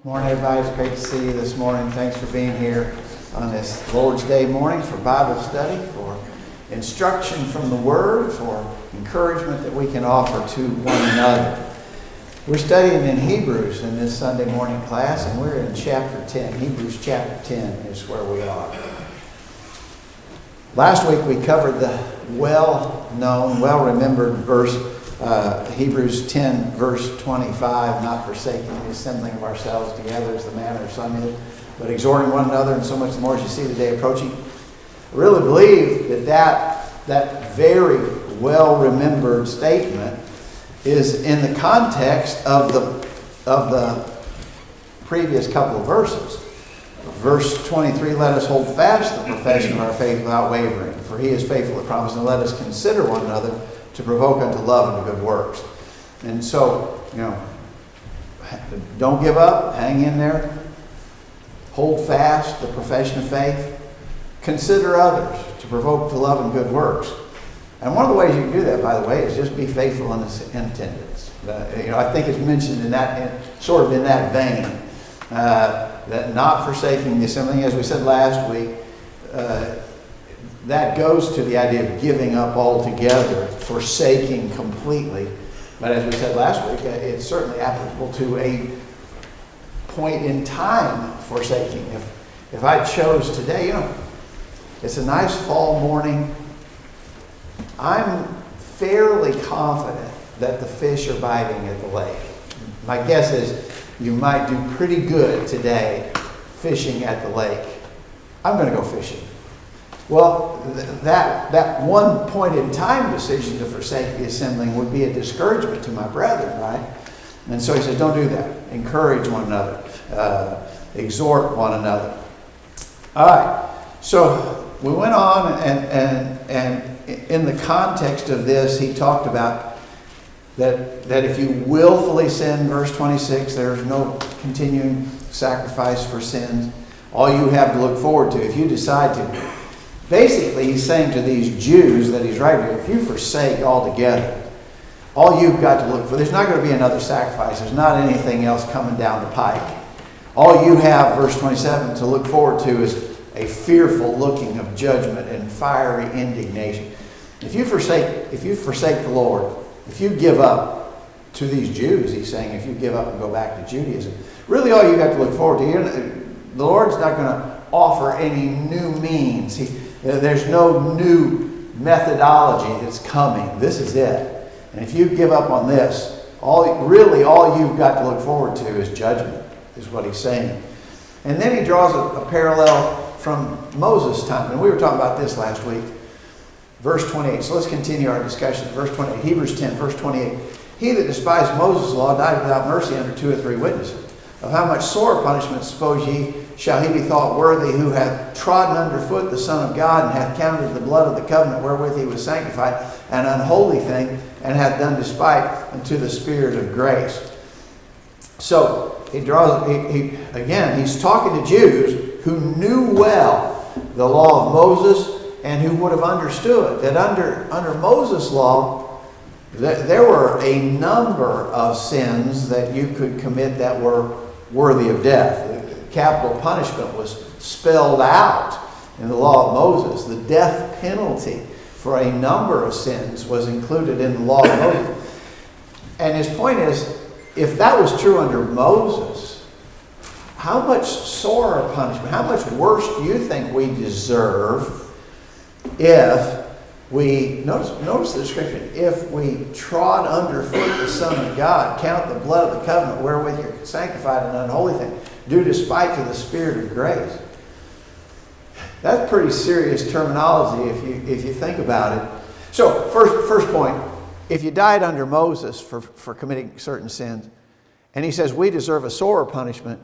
Morning, everybody. It's great to see you this morning. Thanks for being here on this Lord's Day morning for Bible study, for instruction from the Word, for encouragement that we can offer to one another. We're studying in Hebrews in this Sunday morning class, and we're in chapter 10. Hebrews chapter 10 is where we are. Last week we covered the well-known, well-remembered verse, Hebrews 10, verse 25, not forsaking the assembling of ourselves together as the manner of some is, but exhorting one another, and so much the more as you see the day approaching. I really believe that very well-remembered statement is in the context of the previous couple of verses. Verse 23, let us hold fast the profession of our faith without wavering, for he is faithful that promised, and let us consider one another to provoke unto love and to good works. And so, don't give up, hang in there, hold fast the profession of faith, consider others to provoke to love and good works. And one of the ways you can do that, by the way, is just be faithful in attendance. I think it's mentioned in that, sort of in that vein, that not forsaking the assembling, as we said last week, that goes to the idea of giving up altogether, forsaking completely. But as we said last week, it's certainly applicable to a point in time forsaking. If I chose today, it's a nice fall morning. I'm fairly confident that the fish are biting at the lake. My guess is you might do pretty good today fishing at the lake. I'm going to go fishing. Well, that one point in time decision to forsake the assembling would be a discouragement to my brethren, right? And so he says, don't do that. Encourage one another. Exhort one another. All right. So we went on, and in the context of this, he talked about that if you willfully sin, verse 26, there's no continuing sacrifice for sins. All you have to look forward to, if you decide to. Basically, he's saying to these Jews that he's writing to, if you forsake altogether, all you've got to look for, there's not going to be another sacrifice. There's not anything else coming down the pike. All you have, verse 27, to look forward to is a fearful looking of judgment and fiery indignation. If you forsake the Lord, if you give up to these Jews, he's saying, if you give up and go back to Judaism, really all you got to look forward to, the Lord's not going to offer any new means. There's no new methodology that's coming. This is it. And if you give up on this, all you've got to look forward to is judgment, is what he's saying. And then he draws a parallel from Moses' time. And we were talking about this last week. Verse 28. So let's continue our discussion. Verse 28. Hebrews 10, verse 28. He that despised Moses' law died without mercy under 2 or 3 witnesses. Of how much sore punishment, suppose ye, shall he be thought worthy who hath trodden underfoot the Son of God, and hath counted the blood of the covenant wherewith he was sanctified an unholy thing, and hath done despite unto the Spirit of grace. So he's talking to Jews who knew well the law of Moses and who would have understood that under Moses' law, there were a number of sins that you could commit that were worthy of death. Capital punishment was spelled out in the law of Moses. The death penalty for a number of sins was included in the law of Moses. And his point is, if that was true under Moses, how much sorer punishment, how much worse do you think we deserve if we, notice the description, if we trod underfoot the Son of God, count the blood of the covenant wherewith you're sanctified an unholy thing, do despite to the Spirit of grace. That's pretty serious terminology if you think about it. So, first point, if you died under Moses for committing certain sins, and he says we deserve a sorer punishment,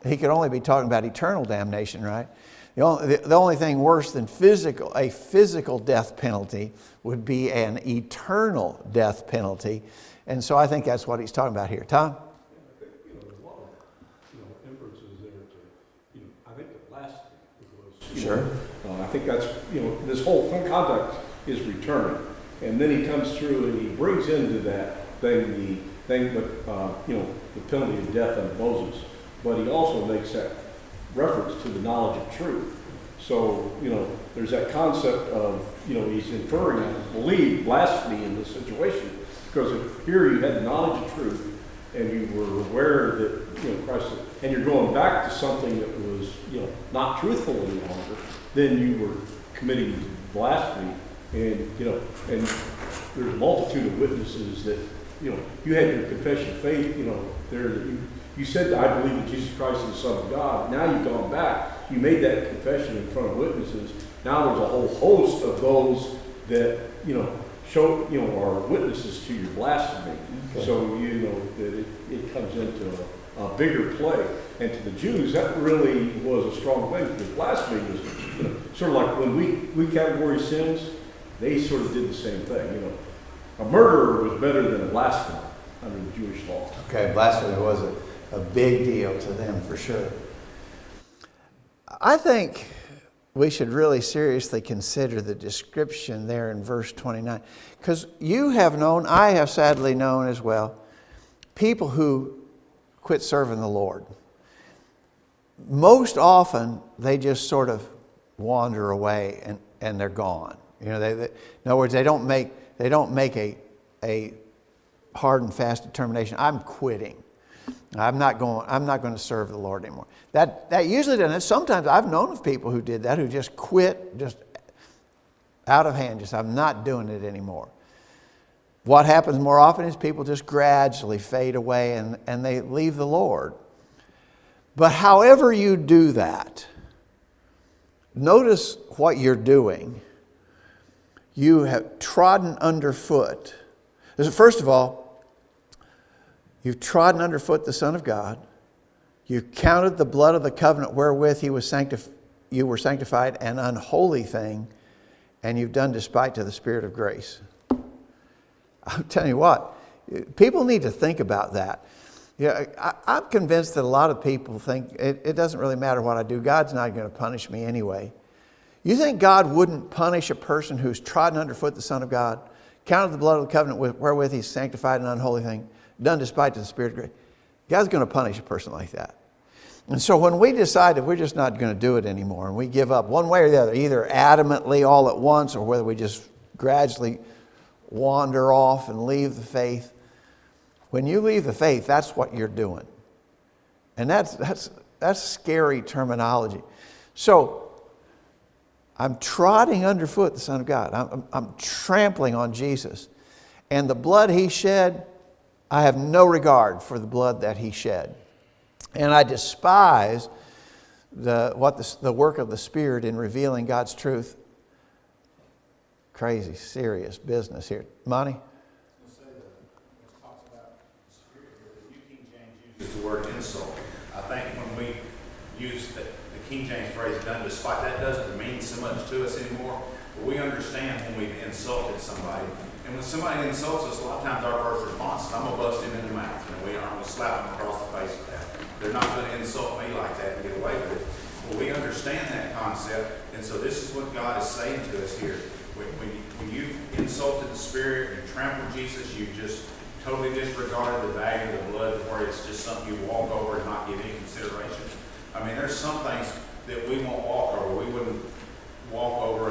he could only be talking about eternal damnation, right? The only thing worse than a physical death penalty would be an eternal death penalty. And so I think that's what he's talking about here. Tom? I think, there's a lot of, inferences there to, I think the last was, sure. I think that's, this whole conduct is returning. And then he comes through and he brings into that thing the penalty of death under Moses. but he also makes that reference to the knowledge of truth. So, there's that concept of, he's inferring, I believe, blasphemy in this situation. Because if here you had the knowledge of truth, and you were aware that, Christ, and you're going back to something that was, not truthful any longer, then you were committing blasphemy. And, and there's a multitude of witnesses that, you had your confession of faith, there that you said, I believe that Jesus Christ is the Son of God. Now you've gone back. You made that confession in front of witnesses. Now there's a whole host of those that, show, are witnesses to your blasphemy. Okay. So, that it comes into a bigger play. And to the Jews, that really was a strong thing, because blasphemy was, sort of like when we categorize sins, they sort of did the same thing. A murderer was better than a blasphemer under the Jewish law. Okay, blasphemy was a big deal to them for sure. I think we should really seriously consider the description there in verse 29. Because you have known, I have sadly known as well, people who quit serving the Lord. Most often, they just sort of wander away and they're gone. In other words, they don't make a hard and fast determination. I'm quitting. I'm not going to serve the Lord anymore. That usually doesn't. Sometimes I've known of people who did that, who just quit, just out of hand. Just, I'm not doing it anymore. What happens more often is people just gradually fade away and they leave the Lord. But however you do that, notice what you're doing. You have trodden underfoot. First of all, you've trodden underfoot the Son of God. You counted the blood of the covenant wherewith you were sanctified an unholy thing, and you've done despite to the Spirit of grace. I'm telling you what, people need to think about that. I'm convinced that a lot of people think it doesn't really matter what I do. God's not going to punish me anyway. You think God wouldn't punish a person who's trodden underfoot the Son of God, counted the blood of the covenant wherewith he's sanctified an unholy thing, done despite to the Spirit of grace? God's going to punish a person like that. And so when we decide that we're just not going to do it anymore, and we give up one way or the other, either adamantly all at once, or whether we just gradually wander off and leave the faith, when you leave the faith, that's what you're doing. And that's scary terminology. So I'm trotting underfoot the Son of God. I'm trampling on Jesus. And the blood he shed, I have no regard for the blood that he shed. And I despise the work of the Spirit in revealing God's truth. Crazy, serious business here. Monty? Uses the word insult. I think when we use the King James phrase "done despite," that doesn't mean so much to us anymore. But we understand when we've insulted somebody. And when somebody insults us, a lot of times our first response is, I'm going to bust him in the mouth. And we aren't going to slap him across the face with that. They're not going to insult me like that and get away with it. Well, we understand that concept. And so this is what God is saying to us here. When you've insulted the Spirit, you trampled Jesus, you just totally disregarded the value of the blood, where it's just something you walk over and not give any consideration. I mean, there's some things that we won't walk over. We wouldn't walk over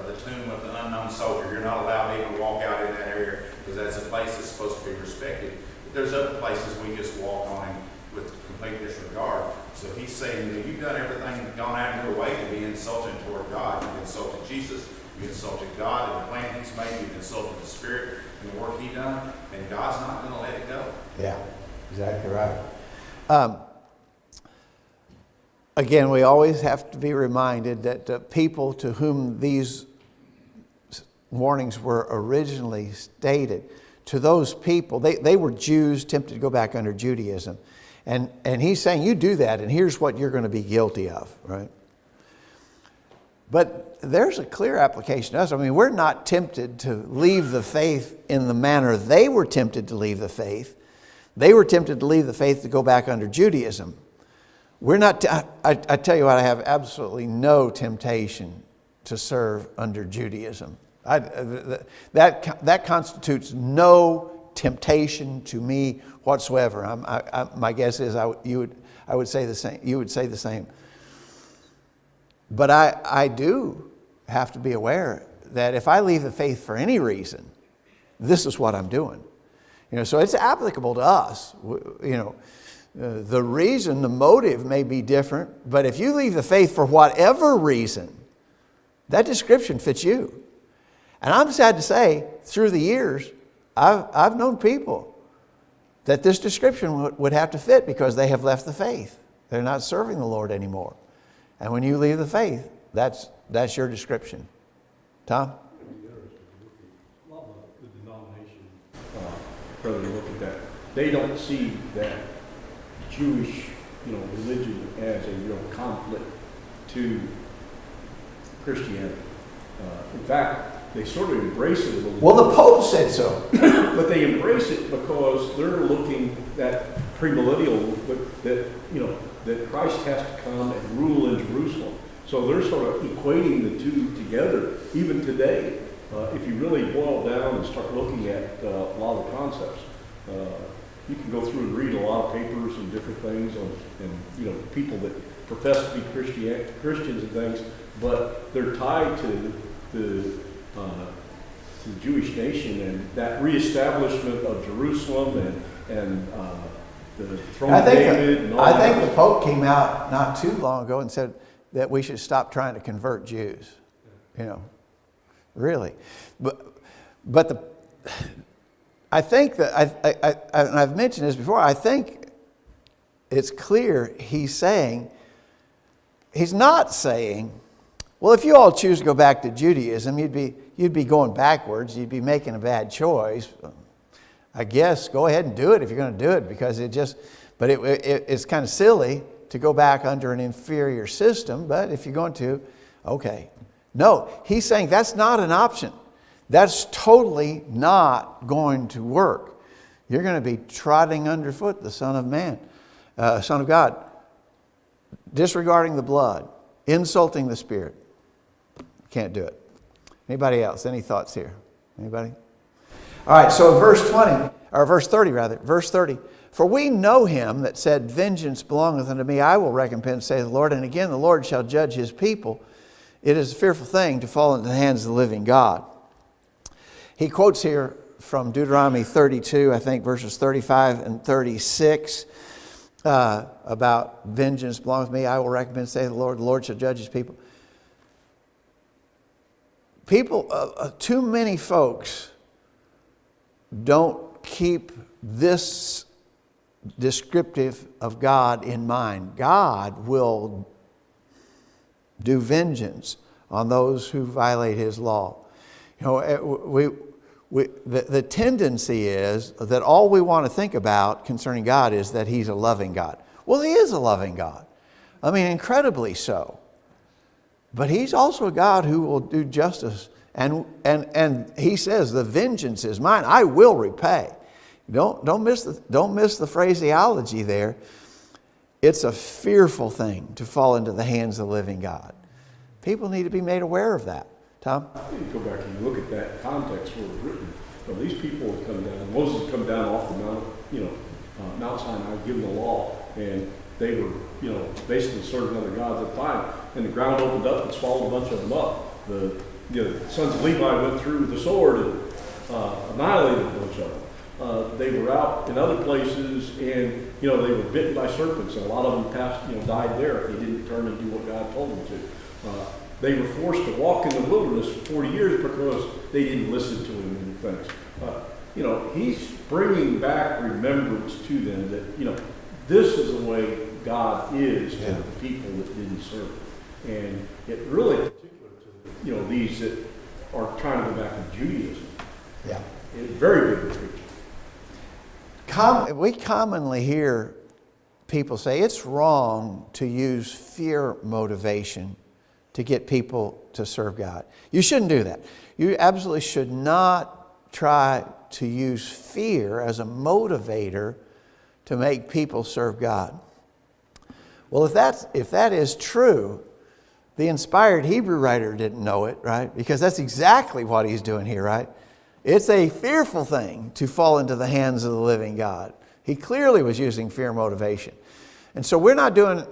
the tomb of the unknown soldier. You're not allowed to even walk out in that area because that's a place that's supposed to be respected. But there's other places we just walk on him with complete disregard. So he's saying that you've done everything, gone out of your way to be insulting toward God. You've insulted Jesus, you've insulted God and the plan he's made, you've insulted the Spirit and the work he done, and God's not going to let it go. Yeah, exactly right. Again, we always have to be reminded that people to whom these warnings were originally stated, to those people, they were Jews tempted to go back under Judaism. And he's saying, you do that, and here's what you're going to be guilty of, right? But there's a clear application to us. I mean, we're not tempted to leave the faith in the manner they were tempted to leave the faith. They were tempted to leave the faith to go back under Judaism. We're not, I tell you what, I have absolutely no temptation to serve under Judaism. That constitutes no temptation to me whatsoever. My guess is I would say the same. You would say the same. But I do have to be aware that if I leave the faith for any reason, this is what I'm doing. So it's applicable to us. The reason, the motive may be different, but if you leave the faith for whatever reason, that description fits you. And I'm sad to say, through the years, I've known people that this description would have to fit because they have left the faith. They're not serving the Lord anymore. And when you leave the faith, that's your description. Tom? A lot of the denomination, rather look at that, they don't see that Jewish, religion as a real conflict to Christianity. In fact, they sort of embrace it a little bit. Well, the Pope said so. But they embrace it because they're looking at premillennial, that Christ has to come and rule in Jerusalem. So they're sort of equating the two together. Even today, if you really boil down and start looking at a lot of the concepts, you can go through and read a lot of papers and different things and people that profess to be Christians and things, but they're tied to the Jewish nation and that reestablishment of Jerusalem and the throne of David. And all I that. think the Pope came out not too long ago and said that we should stop trying to convert Jews. Really, but I think that and I've mentioned this before. I think it's clear he's not saying, well, if you all choose to go back to Judaism, you'd be going backwards. You'd be making a bad choice. I guess go ahead and do it if you're going to do it, because it's kind of silly to go back under an inferior system. But if you're going to, okay. No, he's saying that's not an option. That's totally not going to work. You're going to be trotting underfoot the Son of Man, Son of God, disregarding the blood, insulting the Spirit. Can't do it. Anybody else? Any thoughts here? Anybody? All right, so verse 30. For we know him that said, vengeance belongeth unto me, I will recompense, saith the Lord. And again, the Lord shall judge his people. It is a fearful thing to fall into the hands of the living God. He quotes here from Deuteronomy 32, I think, verses 35 and 36, about vengeance belongeth to me, I will recompense, saith the Lord shall judge his people. Too many folks don't keep this descriptive of God in mind. God will do vengeance on those who violate his law. The tendency is that all we want to think about concerning God is that he's a loving God. Well, he is a loving God. I mean, incredibly so. But he's also a God who will do justice. And he says, the vengeance is mine. I will repay. Don't miss the phraseology there. It's a fearful thing to fall into the hands of the living God. People need to be made aware of that. Tom? I think you go back and look at that context where it was written. Well, these people had come down. Moses had come down off the mount, Mount Sinai, given the law, and they were, basically serving other gods at the time. And the ground opened up and swallowed a bunch of them up. The sons of Levi went through the sword and annihilated a bunch of them. They were out in other places, and they were bitten by serpents, and a lot of them died there if they didn't turn and do what God told them to. They were forced to walk in the wilderness for 40 years because they didn't listen to him and things. He's bringing back remembrance to them that this is the way God is to the people that didn't serve him. And it really particular to these that are trying to go back to Judaism. Yeah. It's very big picture. We commonly hear people say it's wrong to use fear motivation to get people to serve God. You shouldn't do that. You absolutely should not try to use fear as a motivator to make people serve God. Well, if that is true, the inspired Hebrew writer didn't know it, right? Because that's exactly what he's doing here, right? It's a fearful thing to fall into the hands of the living God. He clearly was using fear motivation. And so we're not doing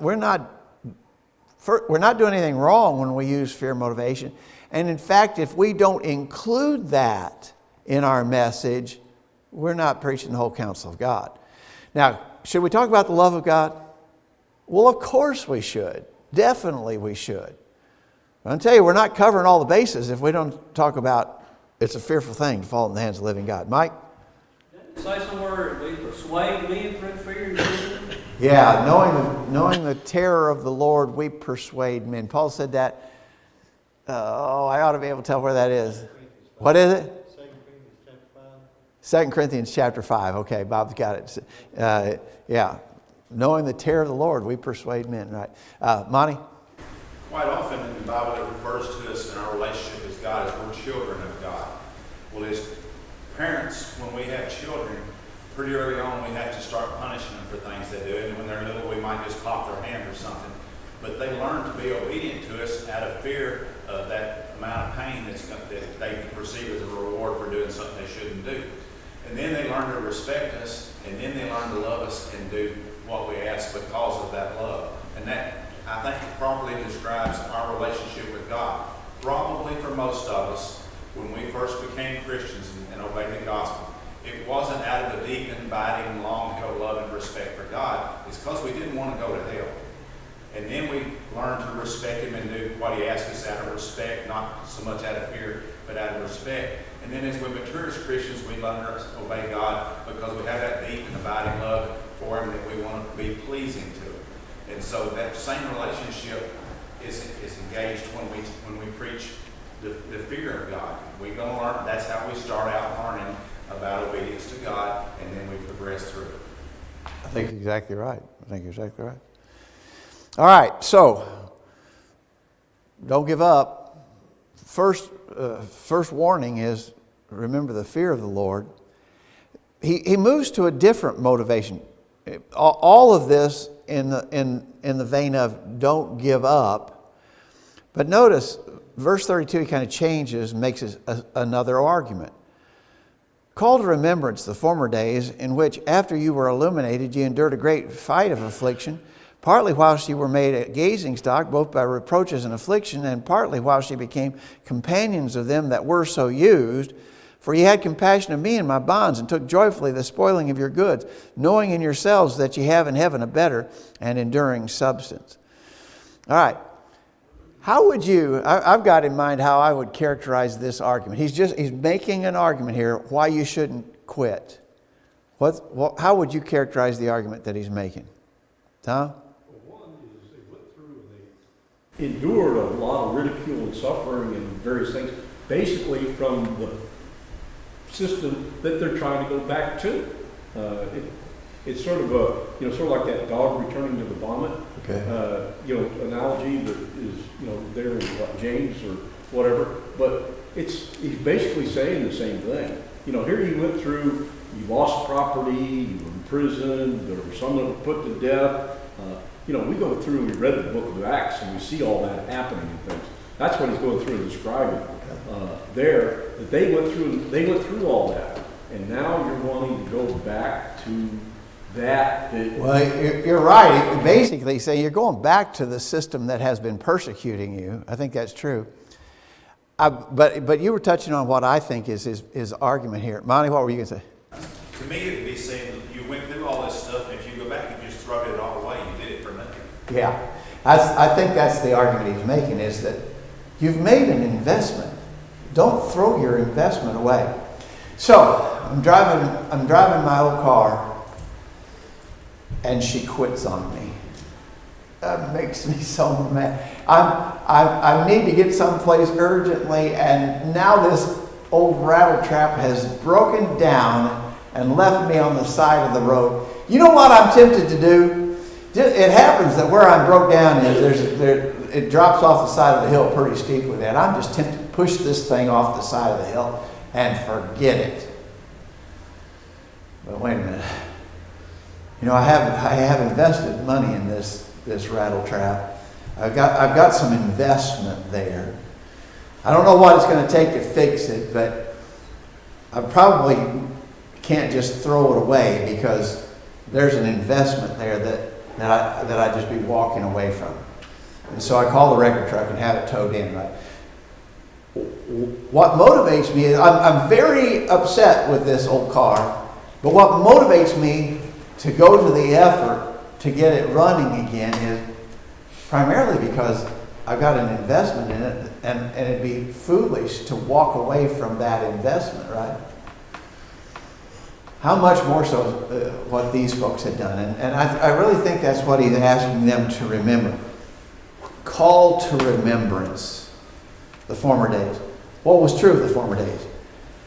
anything wrong when we use fear motivation. And in fact, if we don't include that in our message, we're not preaching the whole counsel of God. Now, should we talk about the love of God? Well, of course we should. Definitely we should. I'll tell you, we're not covering all the bases if we don't talk about it's a fearful thing to fall in the hands of the living God. Mike? Say somewhere, we persuade men through fear. Yeah, knowing the terror of the Lord, we persuade men. Paul said that. I ought to be able to tell where that is. What is it? 2 Corinthians chapter 5. Okay, Bob's got it. Yeah. Knowing the terror of the Lord, we persuade men. Right. Monty? Quite often in the Bible it refers to us in our relationship as God as we're children of God. Well, as parents, when we have children, pretty early on we have to start punishing them for things they do. And when they're little, we might just pop their hand or something. But they learn to be obedient to us out of fear of that amount of pain that they perceive as a reward for doing something they shouldn't do. And then they learn to respect us, and then they learn to love us and do what we ask because of that love. And that, I think, properly describes our relationship with God. Probably for most of us, when we first became Christians and obeyed the gospel, it wasn't out of a deep, abiding, long-held love and respect for God. It's because we didn't want to go to hell. And then we learned to respect Him and do what He asked us out of respect, not so much out of fear, but out of respect. And then as we mature as Christians, we learn to obey God because we have that deep and abiding love for Him that we want to be pleasing to Him. And so that same relationship is engaged when we preach the fear of God. We're going to learn. That's how we start out learning about obedience to God, and then we progress through it. I think you're exactly right. All right, so don't give up. First warning is remember the fear of the Lord. He moves to a different motivation. All of this in the vein of don't give up. But notice verse 32 he kind of changes and makes another argument. Call to remembrance the former days in which after you were illuminated you endured a great fight of affliction, partly whilst you were made a gazing stock, both by reproaches and affliction, and partly whilst you became companions of them that were so used. For ye had compassion of me and my bonds, and took joyfully the spoiling of your goods, knowing in yourselves that ye have in heaven a better and enduring substance. All right. How would you, I've got in mind how I would characterize this argument. He's making an argument here why you shouldn't quit. How would you characterize the argument that he's making? Tom? One is they went through and they endured a lot of ridicule and suffering and various things, basically from the system that they're trying to go back to. It's sort of sort of like that dog returning to the vomit. Okay. Analogy that is, there in James or whatever. But he's basically saying the same thing. Here you went through, you lost property, you were in prison, there were some that were put to death. We go through, we read the book of Acts and we see all that happening and things. That's what he's going through and describing there. That they went through all that. And now you're wanting to go back to that. Well, you're right. You basically say you're going back to the system that has been persecuting you. I think that's true. But you were touching on what I think is his argument here. Monty, what were you going to say? To me, it would be saying you went through all this stuff, and if you go back and just throw it all away, you did it for nothing. Yeah. I think that's the argument he's making, is that you've made an investment. Don't throw your investment away. So, I'm driving my old car, and she quits on me. That makes me so mad. I need to get someplace urgently, and now this old rattle trap has broken down and left me on the side of the road. You know what I'm tempted to do? It happens that where I'm broke down it drops off the side of the hill pretty steeply there. And I'm just tempted to push this thing off the side of the hill and forget it. But wait a minute. I have invested money in this rattle trap. I've got some investment there. I don't know what it's going to take to fix it, but I probably can't just throw it away because there's an investment there that I'd just be walking away from. And so I call the record truck and have it towed in, right? What motivates me is, I'm very upset with this old car, but what motivates me to go to the effort to get it running again is primarily because I've got an investment in it, and it'd be foolish to walk away from that investment, right? How much more so what these folks had done. And I really think that's what he's asking them to remember. Call to remembrance the former days. What was true of the former days?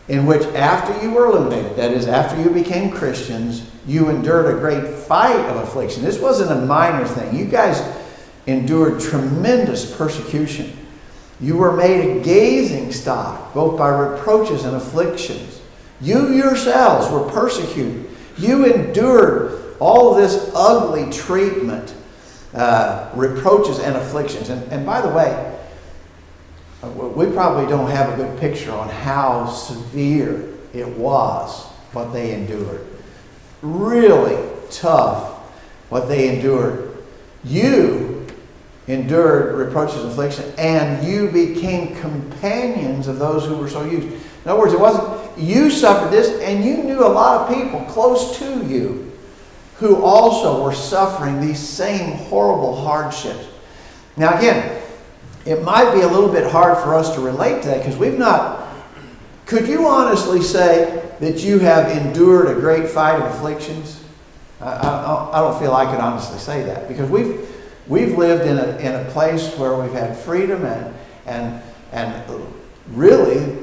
In which after you were illuminated, that is, after you became Christians, you endured a great fight of affliction. This wasn't a minor thing. You guys endured tremendous persecution. You were made a gazing stock, both by reproaches and afflictions. You yourselves were persecuted. You endured all this ugly treatment, reproaches and afflictions. And by the way, we probably don't have a good picture on how severe it was, what they endured. Really tough, what they endured. You endured reproaches and affliction, and you became companions of those who were so used. In other words, it wasn't you suffered this, and you knew a lot of people close to you who also were suffering these same horrible hardships. Now again, it might be a little bit hard for us to relate to that because we've not. Could you honestly say that you have endured a great fight of afflictions? I don't feel I could honestly say that because we've lived in a place where we've had freedom and really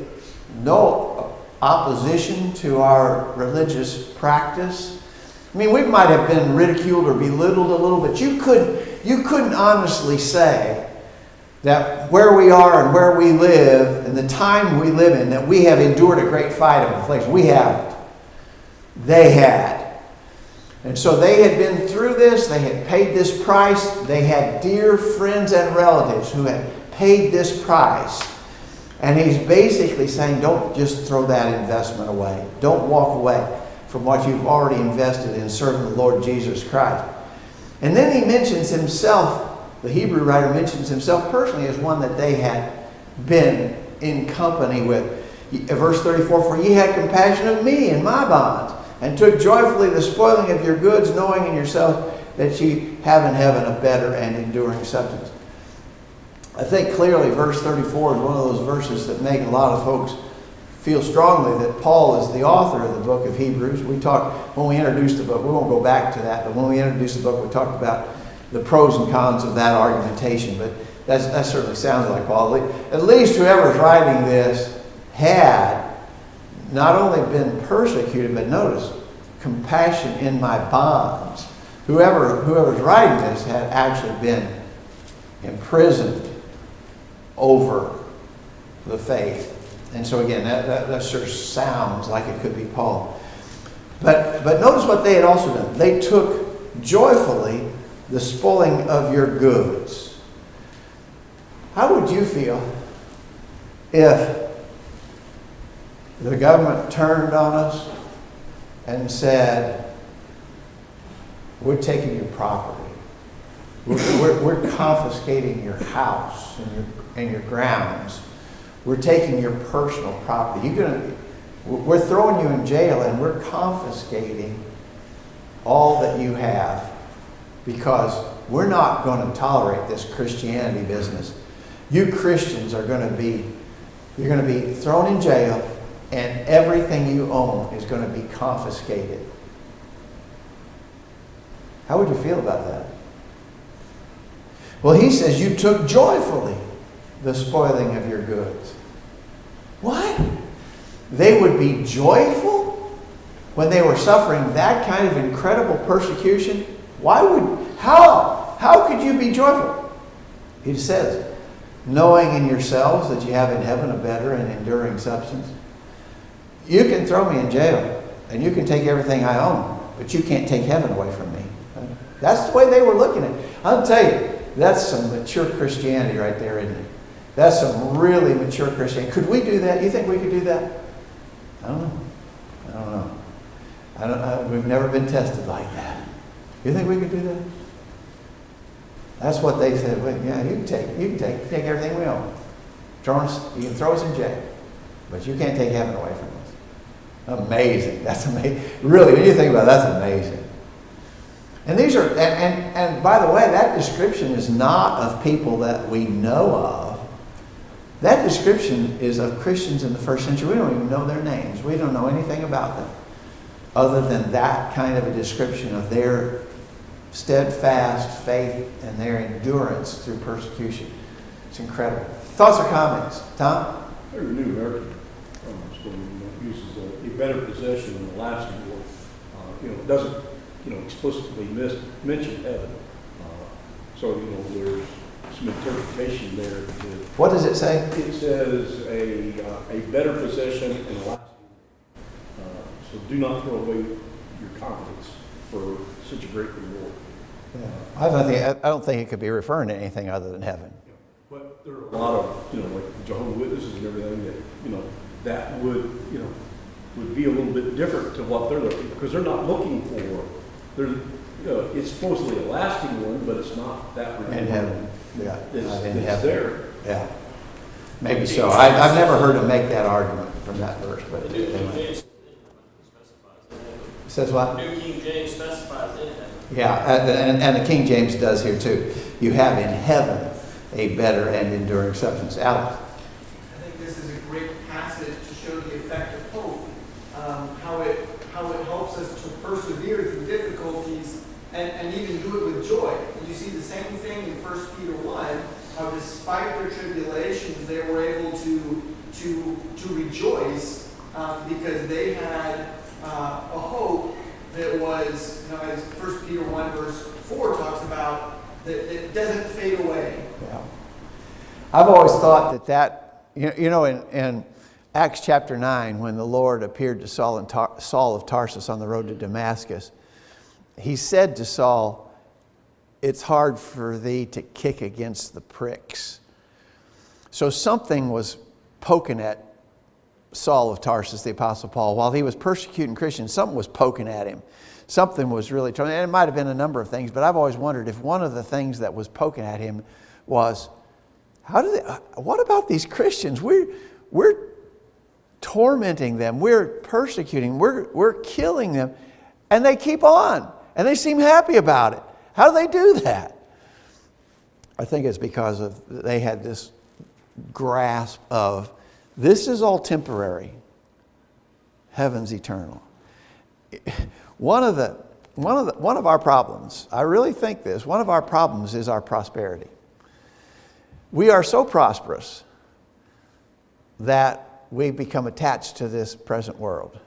no opposition to our religious practice. I mean, we might have been ridiculed or belittled a little, but you couldn't honestly say that where we are and where we live and the time we live in, that we have endured a great fight of affliction. We haven't. They had. And so they had been through this. They had paid this price. They had dear friends and relatives who had paid this price. And he's basically saying, don't just throw that investment away. Don't walk away from what you've already invested in serving the Lord Jesus Christ. And then he mentions himself. The Hebrew writer mentions himself personally as one that they had been in company with. Verse 34, for ye had compassion of me in my bonds, and took joyfully the spoiling of your goods, knowing in yourselves that ye have in heaven a better and enduring substance. I think clearly verse 34 is one of those verses that make a lot of folks feel strongly that Paul is the author of the book of Hebrews. We talked, when we introduced the book, we won't go back to that, but when we introduced the book, we talked about the pros and cons of that argumentation. But that certainly sounds like Paul. At least whoever's writing this had not only been persecuted, but notice, compassion in my bonds. Whoever's writing this had actually been imprisoned over the faith. And so again, that sort of sounds like it could be Paul. But notice what they had also done. They took joyfully the spoiling of your goods. How would you feel if the government turned on us and said, we're taking your property. We're confiscating your house and your grounds. We're taking your personal property. We're throwing you in jail and we're confiscating all that you have because we're not going to tolerate this Christianity business. You Christians are going to be, you're going to be thrown in jail and everything you own is going to be confiscated. How would you feel about that? Well, he says you took joyfully the spoiling of your goods. What? They would be joyful when they were suffering that kind of incredible persecution? How could you be joyful? He says, knowing in yourselves that you have in heaven a better and enduring substance. You can throw me in jail and you can take everything I own, but you can't take heaven away from me. That's the way they were looking at it. I'll tell you, that's some mature Christianity right there, isn't it? That's some really mature Christianity. Could we do that? You think we could do that? I don't know. I don't know. We've never been tested like that. You think we could do that? That's what they said. Well, yeah, you can take everything we own. You can throw us in jail, but you can't take heaven away from us. Amazing. That's amazing. Really, when you think about it, that's amazing. And these are, and by the way, that description is not of people that we know of. That description is of Christians in the first century. We don't even know their names. We don't know anything about them other than that kind of a description of their steadfast faith and their endurance through persecution. It's incredible. Thoughts or comments? Tom? There's a New American school uses a better possession than the lasting word. It doesn't, explicitly mention heaven. So, there's some interpretation there. What does it say? It says a better possession and a lasting. So do not throw away your confidence for such a great reward. Yeah. I don't think it could be referring to anything other than heaven. But there are a lot of, like Jehovah's Witnesses and everything that, that would be a little bit different to what they're looking, because they're not looking for, it's supposedly a lasting one, but it's not that reward. In heaven. Yeah. It's there. Yeah. Maybe so. I've never heard him make that argument from that verse, but The New King anyway. James specifies in heaven. Says what? New King James specifies in heaven. Yeah, and the King James does here too. You have in heaven a better and enduring substance. Alex? I think this is a great passage to show the effect of hope, how it helps us to persevere through difficulties and even do it with joy. And you see the same thing in 1 Peter 1, how despite their tribulations, they were able to rejoice because they had a hope that was, as 1 Peter 1 verse 4 talks about, that it doesn't fade away. Yeah. I've always thought that in Acts chapter 9, when the Lord appeared to Saul of Tarsus on the road to Damascus, he said to Saul, "It's hard for thee to kick against the pricks." So something was poking at Saul of Tarsus, the Apostle Paul. While he was persecuting Christians, something was poking at him. Something was really trying, and it might have been a number of things, but I've always wondered if one of the things that was poking at him was, what about these Christians? We're tormenting them, we're persecuting, we're killing them, and they keep on, and they seem happy about it. How do they do that? I think it's because they had this grasp of, this is all temporary, heaven's eternal. One of our problems, I really think this, one of our problems is our prosperity. We are so prosperous that we become attached to this present world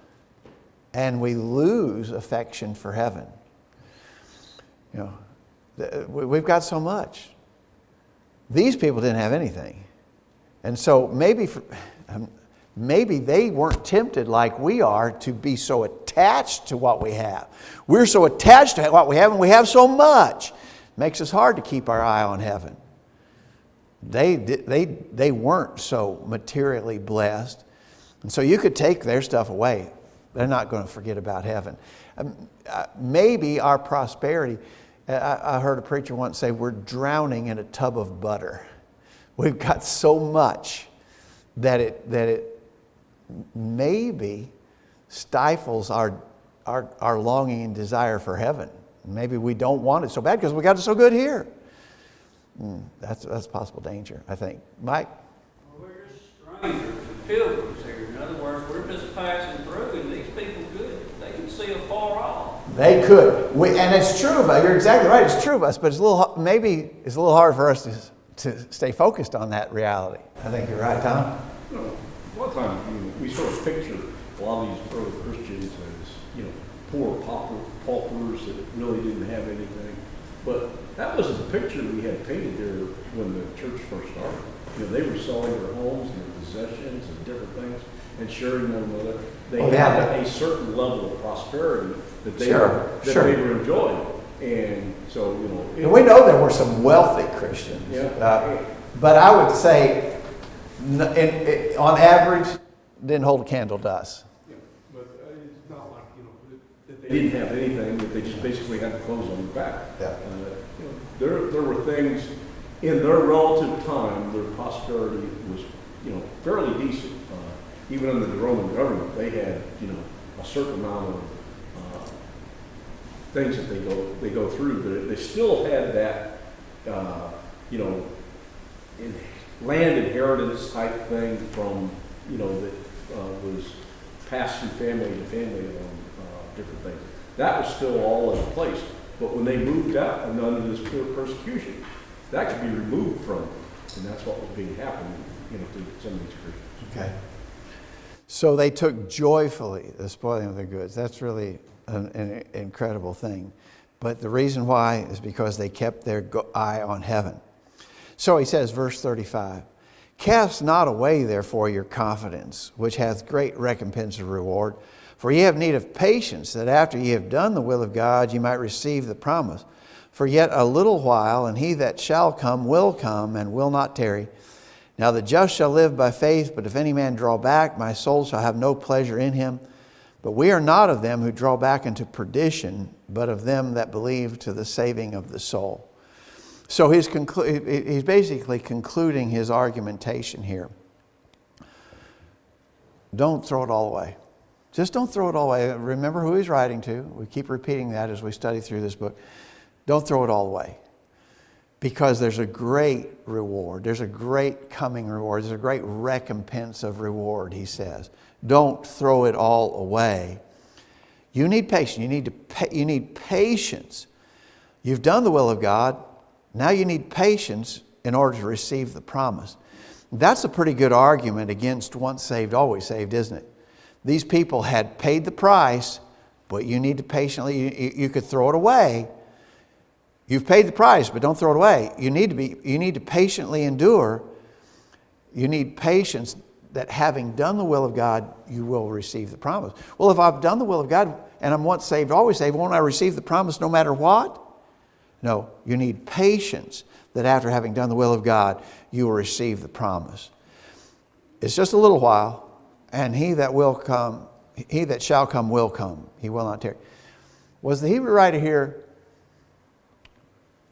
and we lose affection for heaven. We've got so much. These people didn't have anything. And so maybe they weren't tempted like we are to be so attached to what we have. We're so attached to what we have, and we have so much. It makes us hard to keep our eye on heaven. They weren't so materially blessed. And so you could take their stuff away. They're not going to forget about heaven. Maybe our prosperity, I heard a preacher once say, we're drowning in a tub of butter. We've got so much that it maybe stifles our longing and desire for heaven. Maybe we don't want it so bad because we got it so good here. That's a possible danger, I think. Mike? Well, we're just strangers and pilgrims here. In other words, we're just passing through, and these people they can see afar off. They could. And it's true of us. You're exactly right. It's true of us, but it's a little hard for us to stay focused on that reality. I think you're right, Tom. One time we sort of picture a lot of these early Christians as poor paupers that really didn't have anything, but that wasn't the picture we had painted there when the church first started. They were selling their homes and their possessions and different things and sharing one another. They had a certain level of prosperity that they were enjoying, and so and we know there were some wealthy Christians. Yeah. But I would say, on average, didn't hold a candle to us. They didn't have anything, that they just basically had the clothes on their back. Yeah. You know, there were things in their relative time, their prosperity was, fairly decent. Even under the Roman government, they had, a certain amount of things that they go through, but they still had that, land inheritance type thing from, that was passed from family to family on different things. That was still all in place. But when they moved out and under this pure persecution, that could be removed from them. And that's what was being happening, to some of these Christians. Okay. So they took joyfully the spoiling of their goods. That's really an incredible thing. But the reason why is because they kept their eye on heaven. So he says, verse 35, cast not away therefore your confidence, which hath great recompense of reward. For ye have need of patience, that after ye have done the will of God, ye might receive the promise. For yet a little while, and he that shall come and will not tarry. Now the just shall live by faith, but if any man draw back, my soul shall have no pleasure in him. But we are not of them who draw back into perdition, but of them that believe to the saving of the soul. So he's basically concluding his argumentation here. Don't throw it all away. Just don't throw it all away. Remember who he's writing to. We keep repeating that as we study through this book. Don't throw it all away. Because there's a great reward. There's a great coming reward. There's a great recompense of reward, he says. Don't throw it all away. You need patience. You need patience. You've done the will of God. Now you need patience in order to receive the promise. That's a pretty good argument against once saved, always saved, isn't it? These people had paid the price, but you need to patiently, you could throw it away. You've paid the price, but don't throw it away. You need to patiently endure. You need patience that having done the will of God, you will receive the promise. Well, if I've done the will of God and I'm once saved, always saved, won't I receive the promise no matter what? No, you need patience that after having done the will of God, you will receive the promise. It's just a little while, and he that shall come will come. He will not tarry. Was the Hebrew writer here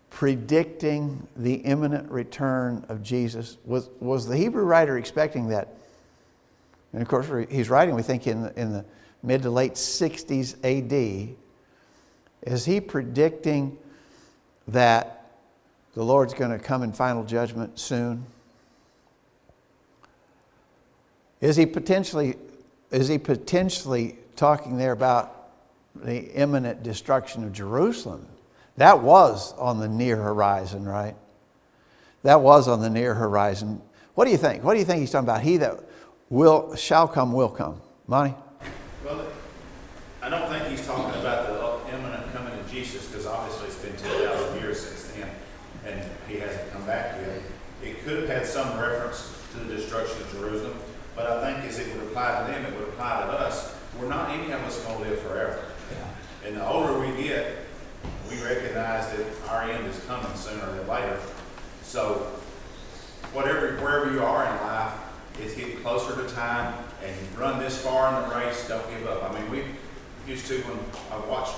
predicting the imminent return of Jesus? Was the Hebrew writer expecting that? And of course, he's writing, we think, in the mid to late 60s AD. Is he predicting that the Lord's going to come in final judgment soon? Is he potentially talking there about the imminent destruction of Jerusalem? That was on the near horizon, right? That was on the near horizon. What do you think? What do you think he's talking about? He that shall come, will come. Monty? Well, I don't think he's talking about the imminent coming of Jesus, because obviously it's been 2,000 years since then, and he hasn't come back yet. It could have had some reference to the destruction of Jerusalem, but I think as it would apply to them, it would apply to us. We're not any of us going to live forever. Yeah. And the older we get, we recognize that our end is coming sooner than later. So wherever you are in life, it's getting closer to time, and you run this far in the race, don't give up. I mean, we used to, when I watched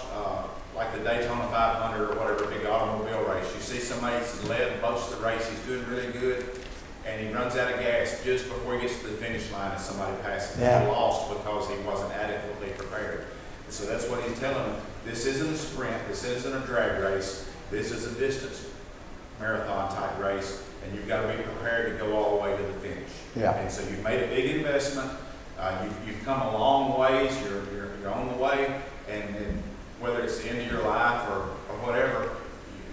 like the Daytona 500 or whatever, big automobile race, you see somebody that's led most of the race, he's doing really good, and he runs out of gas just before he gets to the finish line, and somebody passes him. Yeah. He lost because he wasn't adequately prepared. And so that's what he's telling them. This isn't a sprint. This isn't a drag race. This is a distance marathon type race, and you've got to be prepared to go all the way to the finish. Yeah. And so you've made a big investment. You've come a long ways. You're on the way, and whether it's the end of your life or whatever,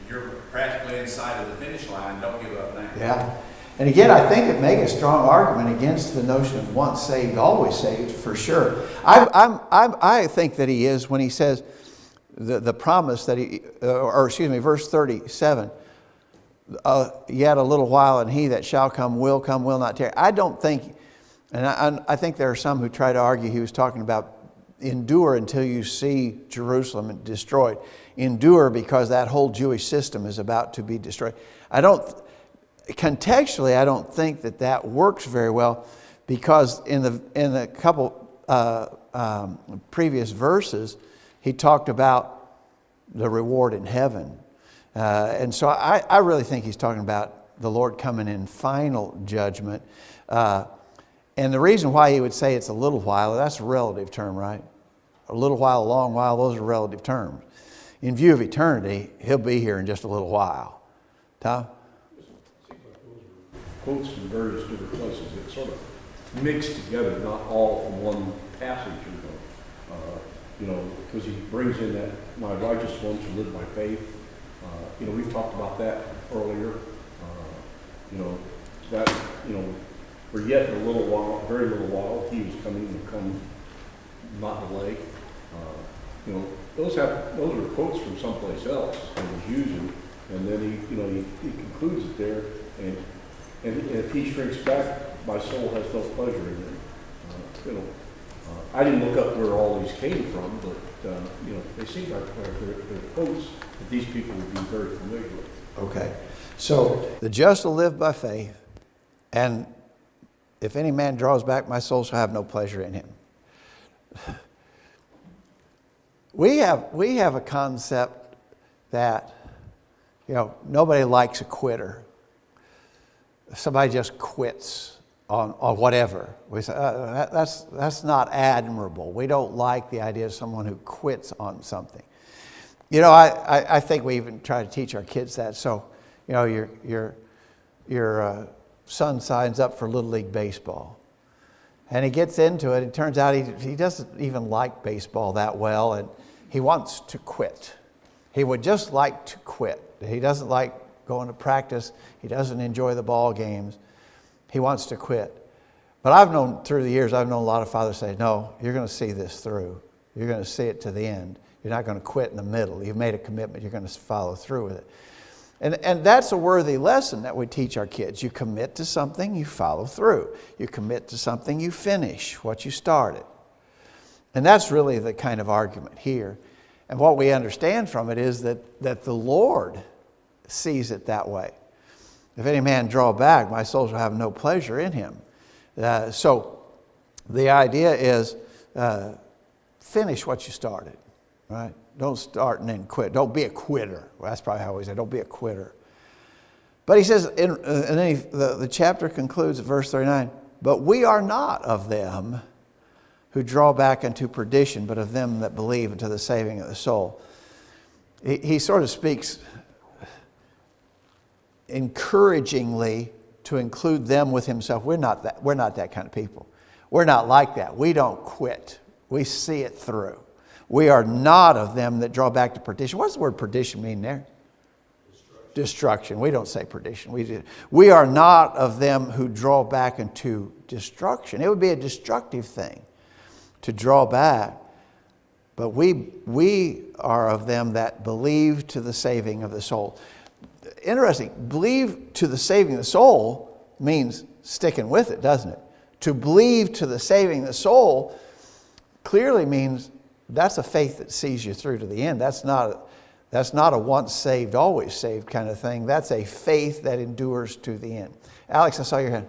you're practically inside of the finish line. Don't give up now. Yeah. And again, I think it makes a strong argument against the notion of once saved, always saved, for sure. I think that he is when he says the promise that verse 37, yet a little while, and he that shall come, will not tarry. I don't think, and I think there are some who try to argue he was talking about endure until you see Jerusalem destroyed. Endure because that whole Jewish system is about to be destroyed. Contextually, I don't think that works very well, because in the couple previous verses, He talked about the reward in heaven. And so I really think he's talking about the Lord coming in final judgment. And the reason why he would say it's a little while, that's a relative term, right? A little while, a long while, those are relative terms. In view of eternity, he'll be here in just a little while. Tom? Quotes from various different places that sort of mix together, not all from one passage, because he brings in that my righteous ones who live by faith. We've talked about that earlier. For yet a little while, very little while, he was coming to come, not delay. Those are quotes from someplace else that he's using, and then he concludes it there, and if he shrinks back, my soul has no pleasure in him. I didn't look up where all these came from, but they seem like they're quotes that these people would be very familiar with. Okay. So the just will live by faith, and if any man draws back, my soul shall have no pleasure in him. We have a concept that, nobody likes a quitter. Somebody just quits on whatever. We say, that's not admirable. We don't like the idea of someone who quits on something. I think we even try to teach our kids that. So, your son signs up for Little League Baseball. And he gets into it. It turns out he doesn't even like baseball that well, and he wants to quit. He would just like to quit. He doesn't like going to practice. He doesn't enjoy the ball games. He wants to quit. But through the years, I've known a lot of fathers say, no, you're going to see this through. You're going to see it to the end. You're not going to quit in the middle. You've made a commitment. You're going to follow through with it. And that's a worthy lesson that we teach our kids. You commit to something, you follow through. You commit to something, you finish what you started. And that's really the kind of argument here. And what we understand from it is that the Lord sees it that way. If any man draw back, my soul shall have no pleasure in him. So the idea is finish what you started, right? Don't start and then quit. Don't be a quitter. Well, that's probably how we say, don't be a quitter. But he says, and then the chapter concludes at verse 39, but we are not of them who draw back unto perdition, but of them that believe unto the saving of the soul. He sort of speaks encouragingly to include them with himself. We're not that kind of people. We're not like that. We don't quit. We see it through. We are not of them that draw back to perdition. What does the word perdition mean there? Destruction. We don't say perdition. We are not of them who draw back into destruction. It would be a destructive thing to draw back. But we are of them that believe to the saving of the soul. Interesting. Believe to the saving of the soul means sticking with it, doesn't it? To believe to the saving of the soul clearly means that's a faith that sees you through to the end. That's not a once saved, always saved kind of thing. That's a faith that endures to the end. Alex, I saw your hand.